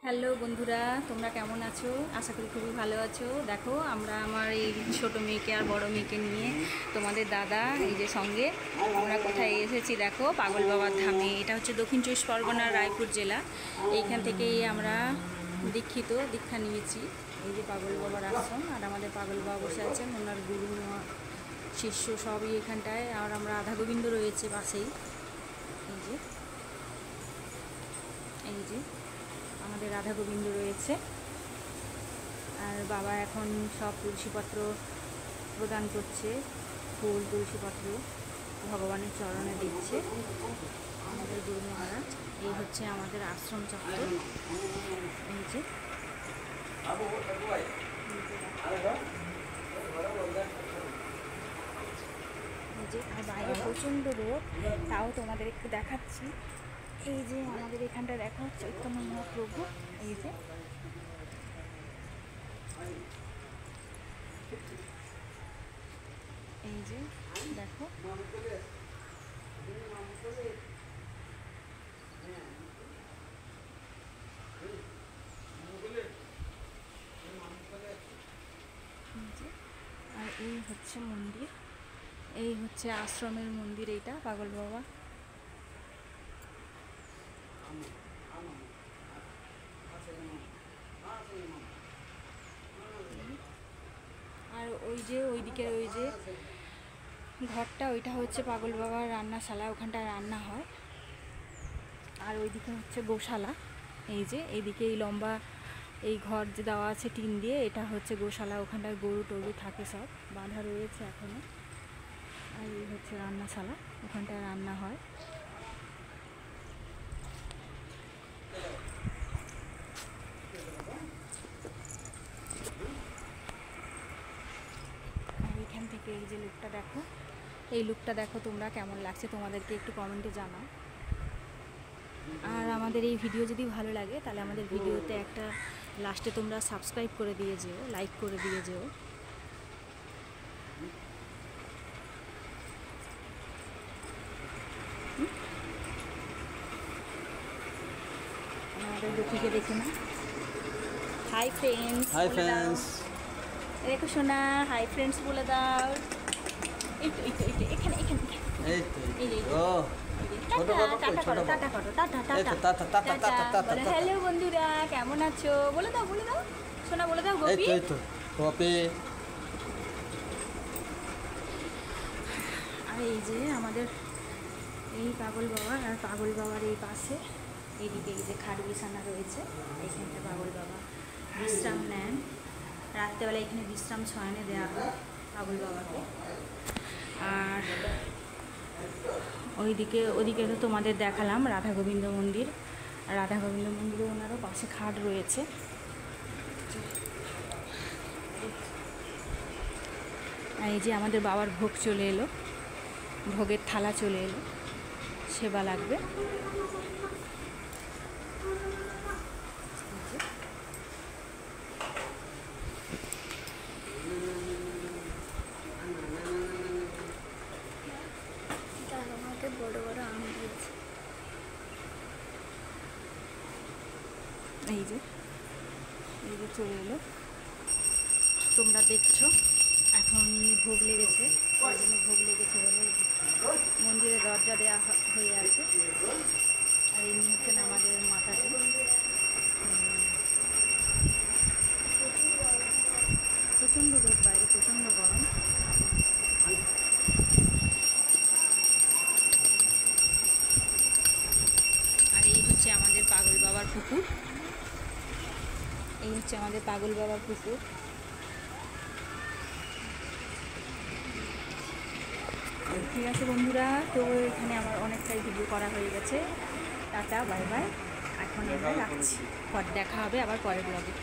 Hello বন্ধুরা, তোমরা কেমন আছো? আশা করি খুবই ভালো আছো। দেখো, আমরা আমার এই ছোটো মেয়েকে আর বড় মেয়েকে নিয়ে তোমাদের দাদা এই যে সঙ্গে আমরা কোথায় এসেছি দেখো, পাগল বাবার ধামে। এটা হচ্ছে দক্ষিণ চব্বিশ পরগনার রায়পুর জেলা। এইখান থেকেই আমরা দীক্ষা নিয়েছি। এই যে পাগল বাবার আশ্রম, আর আমাদের পাগল বাবা বসে আছেন, ওনার গুরু শিষ্য সবই এখানটায়। আর আমরা রাধা গোবিন্দ রয়েছে পাশেই। এই যে আমাদের রাধা গোবিন্দ রয়েছে। আর বাবা এখন সব তুলসীপত্র প্রদান করছে, ফুল তুলসীপত্র ভগবানের চরণে দিচ্ছে আমাদের গুরু মহারাজ। এই হচ্ছে আমাদের আশ্রম চত্বর। এই যে আর বাইরে প্রচণ্ড রোদ, তাও তোমাদের একটু দেখাচ্ছি। এই যে আমাদের এখানটা দেখা হচ্ছে চৈতন্য মহাপ্রভু। এই যে দেখো, আর এই হচ্ছে মন্দির, এই হচ্ছে আশ্রমের মন্দির। এইটা পাগল বাবা। আর ওই যে ওইদিকে ওই যে ঘরটা, ওইটা হচ্ছে পাগল বাবার রান্নাশালা, ওখানটায় রান্না হয়। আর ওইদিকে হচ্ছে গোশালা। এই যে এইদিকে এই লম্বা এই ঘর যে দেওয়া আছে টিন দিয়ে, এটা হচ্ছে গোশালা। ওখানটায় গরু টরু থাকে, সব বাঁধা রয়েছে এখনো। আর এই হচ্ছে রান্নাশালা, ওখানটায় রান্না হয়। এইখান থেকে এই যে লুকটা দেখো, এই লুকটা দেখো তোমরা কেমন লাগছে, তোমাদেরকে একটু কমেন্টে জানাও। আর আমাদের এই ভিডিও যদি ভালো লাগে তাহলে আমাদের ভিডিওতে একটা লাস্টে তোমরা সাবস্ক্রাইব করে দিয়ে যেও, লাইক করে দিয়ে যেও। আমাদের দুঃখীকে দেখে না। হাই ফ্রেন্ডস, হাই ফ্রেন্ডস, দেখো শোনা, হাই ফ্রেন্ডস বলে দাও। এই তো এখানে এই তো হ্যালো বন্ধুরা, কেমন আছো? বলে দাও শোনা, বলে দাও গোপী। আর এই যে আমাদের এই পাগল বাবা, আর পাগল বাবার এই পাশে এইদিকে এই যে খাট বিছানা রয়েছে। এইখানটা পাগল বাবা বিশ্রাম নেন, রাত্রেবেলা এখানে বিশ্রাম শয়নে দেওয়া হয় পাগল বাবাকে। আর ওইদিকে তো তোমাদের দেখালাম রাধা গোবিন্দ মন্দির। আর রাধা গোবিন্দ মন্দিরে ওনারও পাশে খাট রয়েছে। আর এই যে আমাদের বাবার ভোগ চলে এলো, ভোগের থালা চলে এলো, সেবা লাগবে। বড় বড় আম দিয়েছে। এই যে চলে এলো, তোমরা দেখছো। এখন ভোগ লেগেছে, ওই জন্য ভোগ লেগেছে বলে মন্দিরে দরজা দেওয়া হয়ে আছে। আর ইনি হচ্ছেন আমাদের মাতাজি। প্রচণ্ড রোদ বাইরে, প্রচণ্ড গরম। আর এই হচ্ছে আমাদের পাগল বাবার পুকুর। এই হচ্ছে আমাদের পাগল বাবার পুকুর। ঠিক আছে বন্ধুরা, তো এখানে আমার অনেকটাই ভিডিও করা হয়ে গেছে। Tata, bye bye. এখন আমরা রাখছি, পর দেখা হবে আবার পরের ব্লগে।